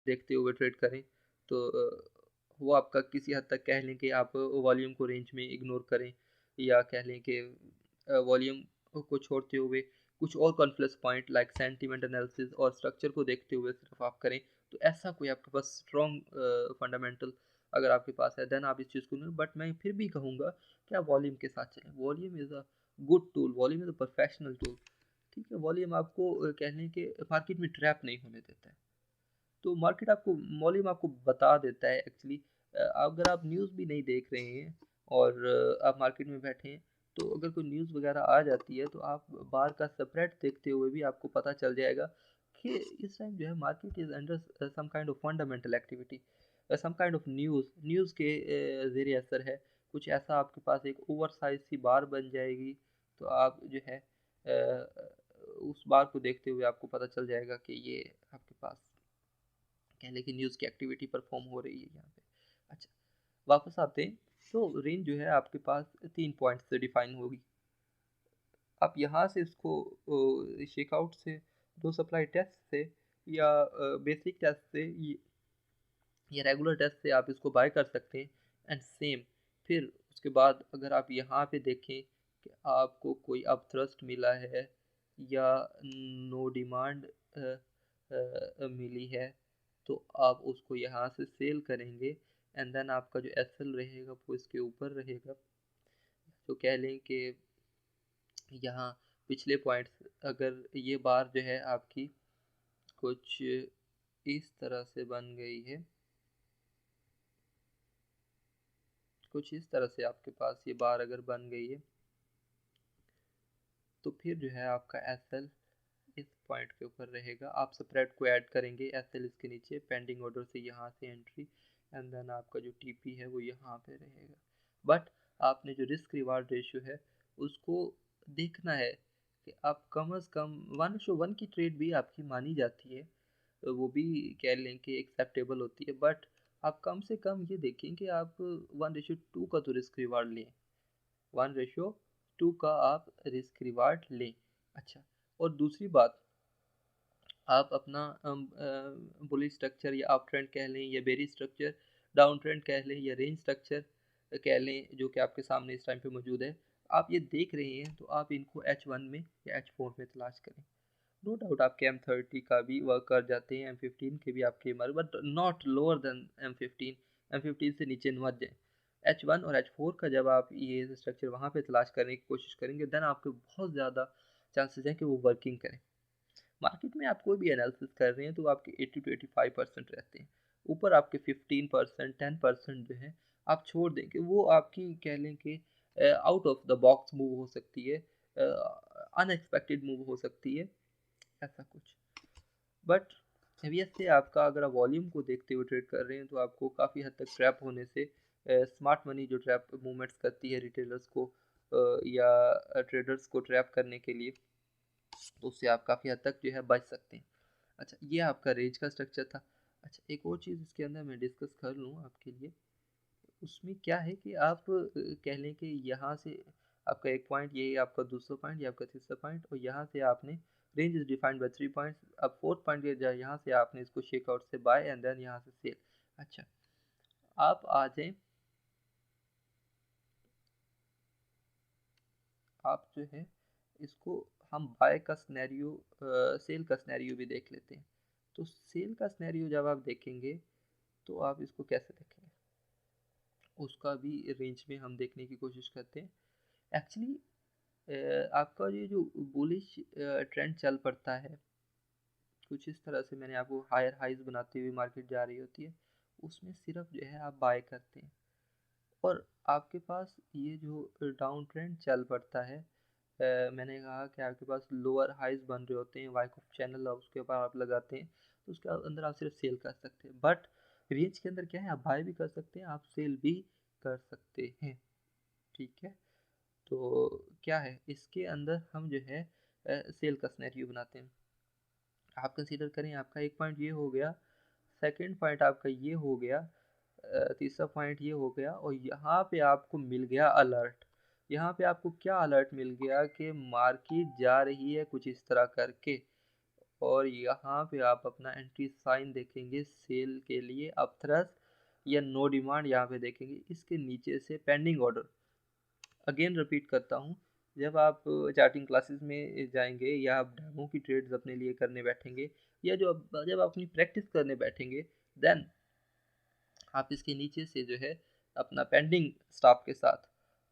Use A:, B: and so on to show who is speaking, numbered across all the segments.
A: देखते हुए ट्रेड करें तो वो आपका किसी हद तक कह लें कि आप वॉल्यूम को रेंज में इग्नोर करें, या कह लें कि वॉल्यूम को छोड़ते हुए कुछ और complex point like sentiment analysis और स्ट्रक्चर को देखते हुए सिर्फ आप करें। तो ऐसा कोई आपके पास स्ट्रॉन्ग फंडामेंटल अगर आपके पास है देन आप इस चीज़ को नहीं, बट मैं फिर भी कहूँगा कि आप वॉल्यूम के साथ चलें। Volume is a good tool, volume is a professional tool. ठीक है, वॉल्यूम आपको कह लें कि मार्केट में ट्रैप नहीं होने देता है। तो मार्केट आपको वॉल्यूम आपको बता देता है एक्चुअली। अगर आप न्यूज़ भी नहीं देख रहे हैं और आप मार्केट में बैठे हैं, तो अगर कोई न्यूज़ वगैरह आ जाती है तो आप बाहर का स्प्रेड देखते हुए भी आपको पता चल जाएगा कि इस टाइम जो है market is under some kind of fundamental activity, some kind of news के ज़ेरे असर है। कुछ ऐसा आपके पास एक ओवर साइज सी बार बन जाएगी, तो आप जो है उस बार को देखते हुए आपको पता चल जाएगा कि ये आपके पास कह लें कि न्यूज़ की एक्टिविटी परफॉर्म हो रही है यहाँ पे। अच्छा, वापस आते हैं। तो रेंज जो है आपके पास 3 पॉइंट से डिफाइन होगी। आप यहाँ से इसको शेकआउट से, दो सप्लाई टेस्ट से, या बेसिक टेस्ट से, या रेगुलर टेस्ट से आप इसको बाय कर सकते हैं। एंड सेम फिर उसके बाद अगर आप यहाँ पे देखें कि आपको कोई अब थ्रस्ट मिला है या नो डिमांड मिली है, तो आप उसको यहाँ से सेल करेंगे। एंड देन आपका जो एसएल रहेगा वो इसके ऊपर रहेगा। तो कह लें कि यहाँ पिछले पॉइंट्स अगर ये बार जो है आपकी कुछ इस तरह से बन गई है, कुछ इस तरह से आपके पास ये बार अगर बन गई है, तो फिर जो है आपका एसएल इस पॉइंट के ऊपर रहेगा। आप स्प्रेड को ऐड करेंगे, एसएल इसके नीचे, पेंडिंग ऑर्डर से यहाँ से एंट्री, एंड देन आपका जो टीपी है वो यहाँ पे रहेगा। बट आपने जो रिस्क रिवार्ड रेशियो है उसको देखना है कि आप कम से कम 1:1 की ट्रेड भी आपकी मानी जाती है, तो वो भी कह लें कि एक्सेप्टेबल होती है। बट आप कम से कम ये देखें कि आप 1:2 का तो रिस्क रिवार्ड लें, 1:2 का आप रिस्क रिवार्ड लें। अच्छा, और दूसरी बात, आप अपना बुलिश स्ट्रक्चर या अप ट्रेंड कह लें या बेरी स्ट्रक्चर, डाउन ट्रेंड कह लें या रेंज स्ट्रक्चर कह लें, जो कि आपके सामने इस टाइम पे मौजूद है, आप ये देख रहे हैं तो आप इनको H1 में या H4 में तलाश करें। नो डाउट आपके M30 का भी वर्क कर जाते हैं, M15 के भी आपके मर, but not lower than M15 से नीचे मत जाए। H1 और H4 का जब आप ये स्ट्रक्चर वहाँ पे तलाश करने की कोशिश करेंगे देन आपके बहुत ज़्यादा चांसेस हैं कि वो वर्किंग करें। मार्केट में आप कोई भी एनालिसिस कर रहे हैं तो आपके 80 to 85% रहते हैं। ऊपर आपके 15% 10% जो है आप छोड़ दें कि वो आपकी कह लें कि out of the box move हो सकती है, अनएक्सपेक्टेड मूव हो सकती है, ऐसा कुछ। बट वैसे आपका अगर आप वॉल्यूम को देखते हुए ट्रेड कर रहे हैं तो आपको काफ़ी हद तक ट्रैप होने से, स्मार्ट मनी जो ट्रैप मूवमेंट्स करती है रिटेलर्स को या ट्रेडर्स को ट्रैप करने के लिए, तो उससे आप काफ़ी हद तक जो है बच सकते हैं। अच्छा, ये आपका रेंज का स्ट्रक्चर था। अच्छा, एक और चीज़ इसके अंदर मैं डिस्कस कर लूँ आपके लिए। उसमें क्या है कि आप कह लें कि यहाँ से आपका एक पॉइंट, ये आपका दूसरा पॉइंट, ये आपका तीसरा पॉइंट, और यहाँ से आपने range is defined by 3 points. अब फोर्थ पॉइंट ये यहाँ से आपने इसको शेकआउट से बाय एंड देन यहाँ से सेल। अच्छा, आप आ जाएं, आप जो है इसको हम बाय का स्नैरियो, सेल का स्नैरियो भी देख लेते हैं। तो सेल का स्नैरियो जब आप देखेंगे तो आप इसको कैसे देखेंगे, उसका भी रेंज में हम देखने की कोशिश करते हैं। एक्चुअली आपका ये जो बुलिश ट्रेंड चल पड़ता है कुछ इस तरह से, मैंने आपको हायर हाइज बनाते हुए मार्केट जा रही होती है, उसमें सिर्फ जो है आप बाय करते हैं। और आपके पास ये जो डाउन ट्रेंड चल पड़ता है, मैंने कहा कि आपके पास लोअर हाइज बन रहे होते हैं, वाइक ऑफ चैनल उसके ऊपर आप लगाते हैं, तो उसके अंदर आप सिर्फ सेल कर सकते हैं। बट रेंज के अंदर क्या है, आप बाय भी कर सकते हैं, आप सेल भी कर सकते हैं। ठीक है, तो क्या है इसके अंदर हम जो है सेल का सिनेरियो बनाते हैं। आप कंसीडर करें, आपका एक पॉइंट ये हो गया, सेकंड पॉइंट आपका ये हो गया, तीसरा पॉइंट ये हो गया, और यहाँ पे आपको मिल गया अलर्ट। यहाँ पे आपको क्या अलर्ट मिल गया कि मार्केट जा रही है कुछ इस तरह करके, और यहाँ पे आप अपना एंट्री साइन देखेंगे सेल के लिए अपथ्रस या नो डिमांड यहाँ पे देखेंगे। इसके नीचे से पेंडिंग ऑर्डर, अगेन रिपीट करता हूँ, जब आप चार्टिंग क्लासेस में जाएंगे या आप डेमो की ट्रेड्स अपने लिए करने बैठेंगे या जब आप अपनी प्रैक्टिस करने बैठेंगे, देन आप इसके नीचे से जो है अपना पेंडिंग स्टॉप के साथ,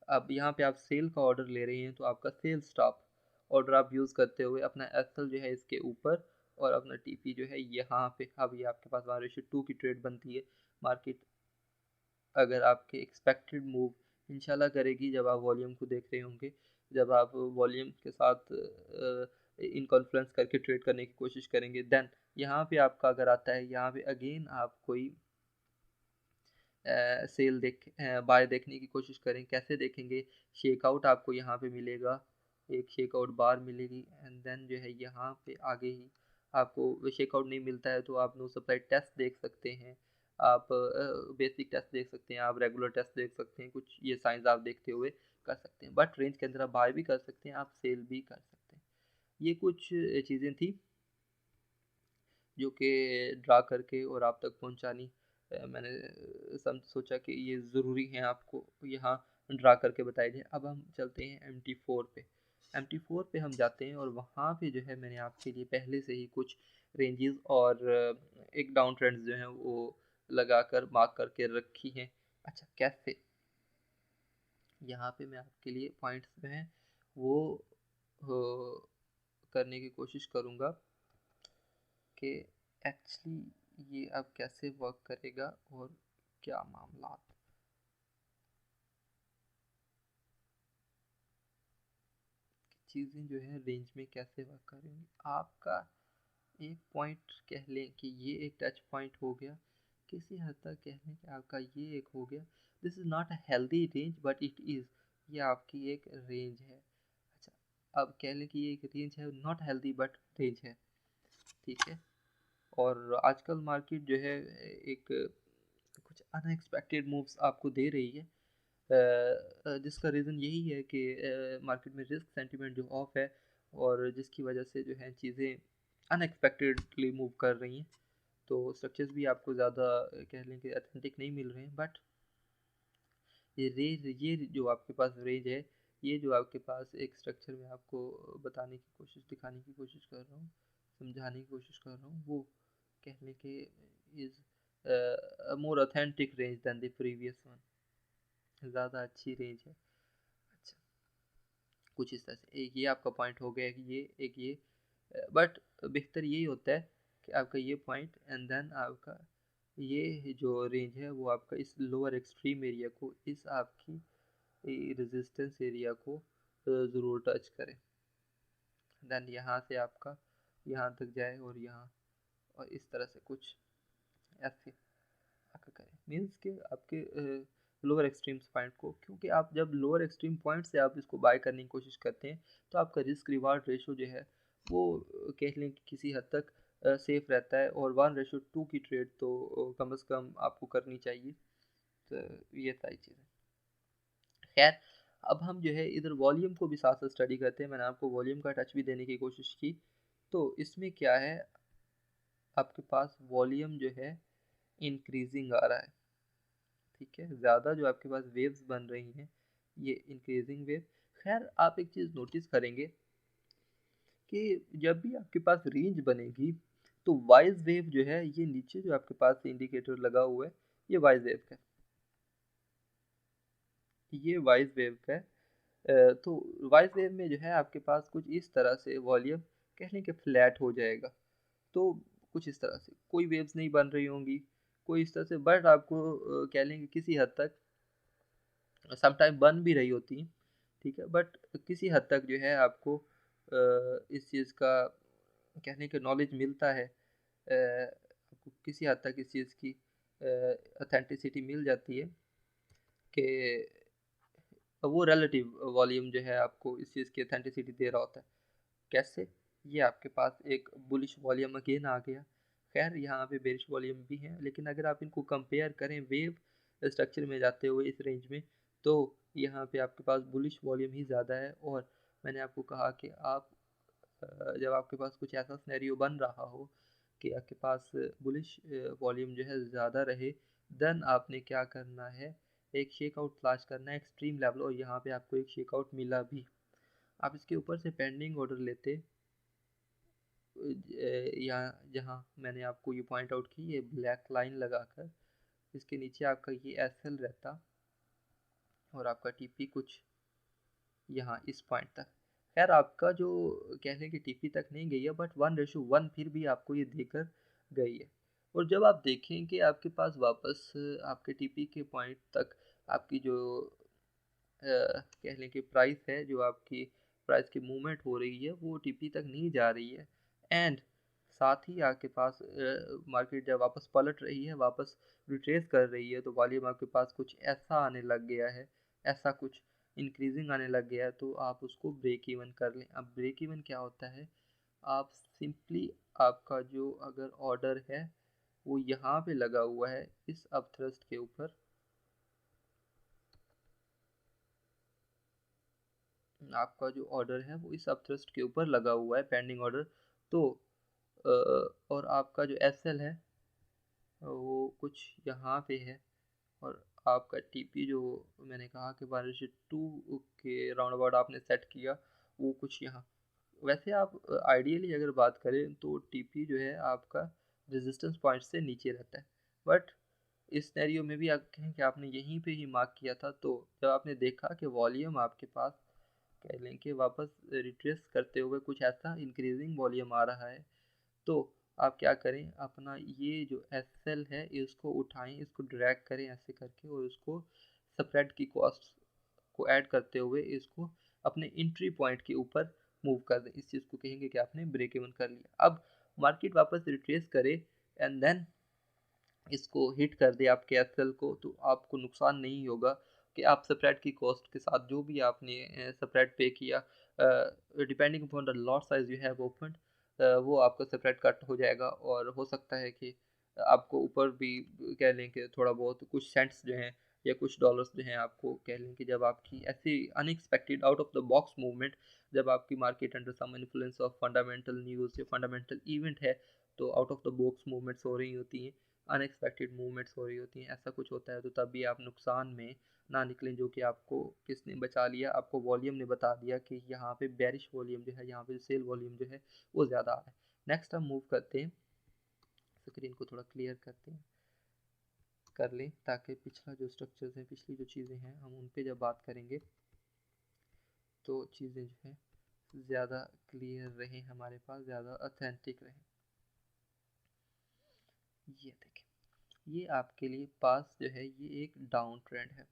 A: अब यहाँ पे आप सेल का ऑर्डर ले रहे हैं तो आपका सेल स्टॉप ऑर्डर आप यूज़ करते हुए अपना एसएल जो है इसके ऊपर और अपना टीपी जो है यहाँ पे, अब ये आपके पास 1:2 की ट्रेड बनती है। मार्केट अगर आपके एक्सपेक्टेड मूव इंशाल्लाह करेगी जब आप वॉल्यूम को देख रहे होंगे, जब आप वॉल्यूम के साथ इन कॉन्फ्रेंस करके ट्रेड करने की कोशिश करेंगे, देन यहाँ पे आपका अगर आता है, यहाँ पे अगेन आप कोई सेल बाय देखने की कोशिश करें। कैसे देखेंगे, शेकआउट आपको यहाँ पे मिलेगा, एक शेकआउट बार मिलेगी एंड देन जो है यहाँ पे आगे ही आपको शेकआउट नहीं मिलता है तो आप नो सप्लाई टेस्ट देख सकते हैं, आप बेसिक टेस्ट देख सकते हैं, आप रेगुलर टेस्ट देख सकते हैं, कुछ ये साइंस आप देखते हुए कर सकते हैं। बट रेंज के अंदर आप बाय भी कर सकते हैं, आप सेल भी कर सकते हैं। ये कुछ चीज़ें थी जो कि ड्रा करके और आप तक पहुंचानी मैंने सोचा कि ये ज़रूरी है आपको यहाँ ड्रा करके बताई जाए। अब हम चलते हैं MT4 पे। MT4 पे हम जाते हैं और वहाँ पे जो है मैंने आपके लिए पहले से ही कुछ रेंजेस और एक डाउन ट्रेंड्स जो हैं वो लगा कर मार्क करके रखी हैं। अच्छा, कैसे, यहाँ पे मैं आपके लिए पॉइंट्स जो हैं वो करने की कोशिश करूँगा कि एक्चुअली ये अब कैसे वर्क करेगा और क्या मामला। चीज़ें जो है रेंज में कैसे वर्क करेंगी। आपका एक पॉइंट कह लें कि ये एक टच पॉइंट हो गया, किसी हद तक कह लें कि आपका ये एक हो गया। This is not a healthy range but it is, ये आपकी एक रेंज है। अच्छा, अब कह लें कि ये एक रेंज है, नॉट हेल्दी बट रेंज है, ठीक है। और आजकल मार्केट जो है एक कुछ अनएक्सपेक्टेड मूव्स आपको दे रही है, जिसका रीज़न यही है कि मार्केट में रिस्क सेंटिमेंट जो ऑफ है और जिसकी वजह से जो है चीज़ें अनएक्सपेक्टेडली मूव कर रही हैं। तो स्ट्रक्चर्स भी आपको ज़्यादा कह लें कि अथेंटिक नहीं मिल रहे हैं। बट ये जो आपके पास रेंज है, ये जो आपके पास एक स्ट्रक्चर में आपको बताने की कोशिश, दिखाने की कोशिश कर रहा हूँ, समझाने की कोशिश कर रहा हूँ, वो कह लें कि is more authentic range than the previous one, ज़्यादा अच्छी रेंज है। अच्छा, कुछ इस तरह से एक ये आपका पॉइंट हो गया कि ये एक ये, बट बेहतर यही होता है कि आपका ये पॉइंट एंड देन आपका ये जो रेंज है वो आपका इस लोअर एक्सट्रीम एरिया को, इस आपकी रेजिस्टेंस एरिया को ज़रूर टच करें, देन यहाँ से आपका यहाँ तक जाए और यहाँ और इस तरह से कुछ ऐसे आपका करें। मीन्स कि आपके लोअर एक्सट्रीम पॉइंट को, क्योंकि आप जब लोअर एक्सट्रीम पॉइंट से आप इसको बाय करने की कोशिश करते हैं तो आपका रिस्क रिवार्ड रेशो जो है वो कह लें कि किसी हद तक सेफ रहता है, और 1:2 की ट्रेड तो कम से कम आपको करनी चाहिए। तो ये सारी चीज़ें, खैर अब हम जो है इधर वॉल्यूम को भी साथ साथ स्टडी करते हैं। मैंने आपको वॉल्यूम का टच भी देने की कोशिश की। तो इसमें क्या है, आपके पास वॉल्यूम जो है इंक्रीजिंग आ रहा है, ठीक है, ज़्यादा जो आपके पास वेव्स बन रही हैं ये इंक्रीजिंग वेव। खैर आप एक चीज़ नोटिस करेंगे कि जब भी आपके पास रेंज बनेगी तो वाइज वेव जो है, ये नीचे जो आपके पास इंडिकेटर लगा हुआ है ये वाइज वेव का, ये वाइज वेव का है। तो वाइज वेव में जो है आपके पास कुछ इस तरह से वॉल्यूम कहने के फ्लैट हो जाएगा। तो कुछ इस तरह से कोई वेव्स नहीं बन रही होंगी, कोई इस तरह से, बट आपको कह लेंगे किसी हद तक समटाइम बन भी रही होती हैं, ठीक है, बट किसी हद तक जो है आपको इस चीज़ का कहने का नॉलेज मिलता है, आपको किसी हद तक इस चीज़ की ऑथेंटिसिटी मिल जाती है कि वो रिलेटिव वॉल्यूम जो है आपको इस चीज़ की ऑथेंटिसिटी दे रहा होता है। कैसे, ये आपके पास एक बुलिश वॉल्यूम अगेन आ गया। खैर यहाँ पे बेरिश वॉल्यूम भी है, लेकिन अगर आप इनको कंपेयर करें वेव स्ट्रक्चर में जाते हुए इस रेंज में, तो यहाँ पे आपके पास बुलिश वॉल्यूम ही ज़्यादा है। और मैंने आपको कहा कि आप जब आपके पास कुछ ऐसा सिनेरियो बन रहा हो कि आपके पास बुलिश वॉल्यूम जो है ज़्यादा रहे, देन आपने क्या करना है, एक शेकआउट तलाश करना है एक्सट्रीम लेवल, और यहाँ पे आपको एक शेकआउट मिला भी। आप इसके ऊपर से पेंडिंग ऑर्डर लेते, यहाँ जहाँ मैंने आपको ये पॉइंट आउट की, ये ब्लैक लाइन लगाकर इसके नीचे आपका ये एसएल रहता और आपका टीपी कुछ यहाँ इस पॉइंट तक। खैर आपका जो कह लें कि टीपी तक नहीं गई है, बट 1:1 फिर भी आपको ये देकर गई है। और जब आप देखें कि आपके पास वापस आपके टीपी के पॉइंट तक आपकी जो कह लें कि प्राइस है, जो आपकी प्राइस की मूवमेंट हो रही है, वो टीपी तक नहीं जा रही है, एंड साथ ही आपके पास मार्केट जब वापस पलट रही है, वापस रिट्रेस कर रही है, तो वॉल्यूम आपके पास कुछ ऐसा आने लग गया है, ऐसा कुछ इंक्रीजिंग आने लग गया है, तो आप उसको ब्रेक इवन कर लें। अब ब्रेक इवन क्या होता है, आप सिंपली आपका जो अगर ऑर्डर है वो यहाँ पे लगा हुआ है इस अपथ्रस्ट के ऊपर, आपका जो ऑर्डर है वो इस अपथ्रस्ट के ऊपर लगा हुआ है, पेंडिंग ऑर्डर, तो और आपका जो एसएल है वो कुछ यहाँ पे है, और आपका टीपी जो मैंने कहा कि 1:2 के राउंड अबाउट आपने सेट किया, वो कुछ यहाँ। वैसे आप आइडियली अगर बात करें तो टीपी जो है आपका रेजिस्टेंस पॉइंट से नीचे रहता है, बट इस सिनेरियो में भी आप कहें कि आपने यहीं पे ही मार्क किया था, तो जब आपने देखा कि वॉल्यूम आपके पास कह लें कि वापस रिट्रेस करते हुए कुछ ऐसा इंक्रीजिंग वॉल्यूम आ रहा है, तो आप क्या करें, अपना ये जो एस एल है इसको उठाएं, इसको ड्रैग करें ऐसे करके, और इसको स्प्रेड की कॉस्ट को ऐड करते हुए इसको अपने एंट्री पॉइंट के ऊपर मूव कर दें। इस चीज़ को कहेंगे कि आपने ब्रेक इवन कर लिया। अब मार्केट वापस रिट्रेस करे एंड देन इसको हिट कर दे आपके एसएल को, तो आपको नुकसान नहीं होगा कि आप स्प्रेड की कॉस्ट के साथ जो भी आपने स्प्रेड पे किया, depending upon the lot size you have open, वो आपका स्प्रेड कट हो जाएगा, और हो सकता है कि आपको ऊपर भी कह लें कि थोड़ा बहुत कुछ सेंट्स जो हैं या कुछ डॉलर्स जो हैं, आपको कह लें कि जब आपकी ऐसी unexpected out of the box movement, जब आपकी market under some influence of fundamental news या फंडामेंटल इवेंट है, तो out of the box movements हो रही होती हैं, अनएक्सपेक्टेड मूवमेंट्स हो रही होती हैं, ऐसा कुछ होता है, तो तब भी आप नुकसान में ना निकलें, जो कि आपको किसने बचा लिया, आपको वॉल्यूम ने बता दिया कि यहाँ पे बेरिश वॉल्यूम जो है, यहाँ पे सेल वॉल्यूम जो है वो ज़्यादा आ रहा है। नेक्स्ट हम मूव करते हैं, स्क्रीन को थोड़ा क्लियर करते हैं, कर लें, ताकि पिछला जो स्ट्रक्चर्स है, पिछली जो चीज़ें हैं, हम उन पर जब बात करेंगे तो चीज़ें जो है ज़्यादा क्लियर रहें, हमारे पास ज़्यादा ऑथेंटिक रहें। ये देखें, ये आपके लिए पास जो है ये एक डाउन ट्रेंड है,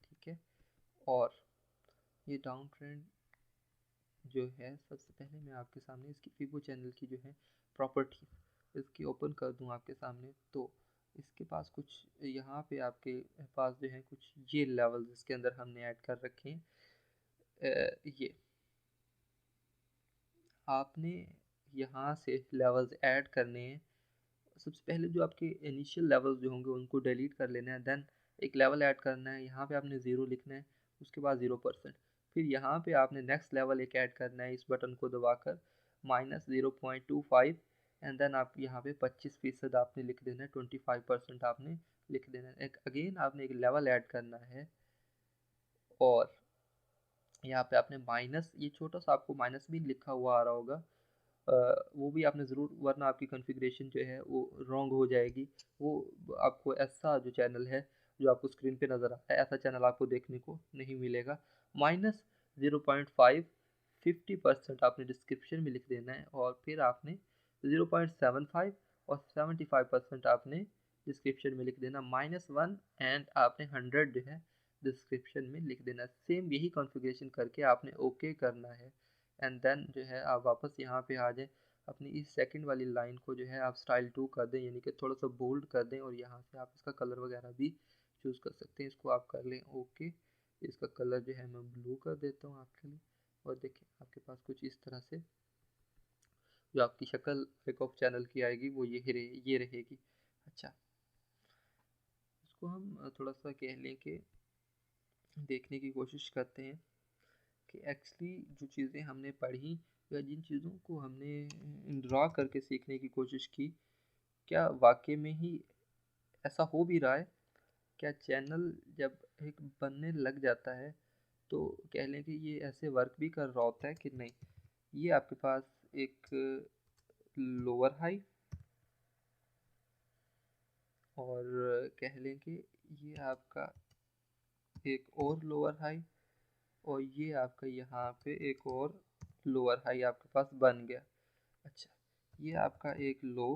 A: ठीक है, और ये डाउन ट्रेंड जो है, सबसे पहले मैं आपके सामने इसकी फिबो चैनल की जो है प्रॉपर्टी इसकी ओपन कर दूं आपके सामने, तो इसके पास कुछ यहाँ पे आपके पास जो है कुछ ये लेवल्स इसके अंदर हमने ऐड कर रखे हैं। ये आपने यहाँ से लेवल्स ऐड करने हैं। सबसे पहले जो आपके इनिशियल लेवल्स जो होंगे उनको डिलीट कर लेना है, देन एक लेवल ऐड करना है, यहाँ पे आपने 0 लिखना है, उसके बाद 0%, फिर यहाँ पे आपने नेक्स्ट लेवल एक ऐड करना है, इस बटन को दबाकर -0.25, एंड देन आप यहाँ पे 25% आपने लिख देना है, 25% आपने लिख देना है, एक अगेन आपने एक लेवल ऐड करना है, और यहाँ पे आपने माइनस, ये छोटा सा आपको माइनस भी लिखा हुआ आ रहा होगा, वो भी आपने ज़रूर, वरना आपकी कॉन्फ़िगरेशन जो है वो रॉन्ग हो जाएगी। वो आपको ऐसा जो चैनल है जो आपको स्क्रीन पे नज़र आता है, ऐसा चैनल आपको देखने को नहीं मिलेगा। -0.5 50% आपने डिस्क्रिप्शन में लिख देना है, और फिर आपने 0.75 और 75% आपने डिस्क्रिप्शन में लिख देना, -1 एंड आपने 100 जो है डिस्क्रिप्शन में लिख देना। सेम यही कॉन्फ़िगरेशन करके आपने ओके करना है, एंड देन जो है आप वापस यहाँ पे आ जाएं, अपनी इस सेकंड वाली लाइन को जो है आप स्टाइल 2 कर दें, यानी कि थोड़ा सा बोल्ड कर दें, और यहाँ से आप इसका कलर वगैरह भी चूज़ कर सकते हैं। इसको आप कर लें ओके, इसका कलर जो है मैं ब्लू कर देता हूँ आपके लिए, और देखिए आपके पास कुछ इस तरह से जो आपकी शक्ल एक ऑफ चैनल की आएगी वो ये रहेगी। अच्छा, इसको हम थोड़ा सा कह लें कि देखने की कोशिश करते हैं कि एक्चुअली जो चीज़ें हमने पढ़ी या जिन चीज़ों को हमने ड्रा करके सीखने की कोशिश की, क्या वाकई में ही ऐसा हो भी रहा है? क्या चैनल जब एक बनने लग जाता है तो कह लें कि ये ऐसे वर्क भी कर रहा होता है कि नहीं? ये आपके पास एक लोअर हाई और कह लें कि ये आपका एक और लोअर हाई और ये आपका यहाँ पे एक और लोअर हाई आपके पास बन गया। अच्छा, ये आपका एक लो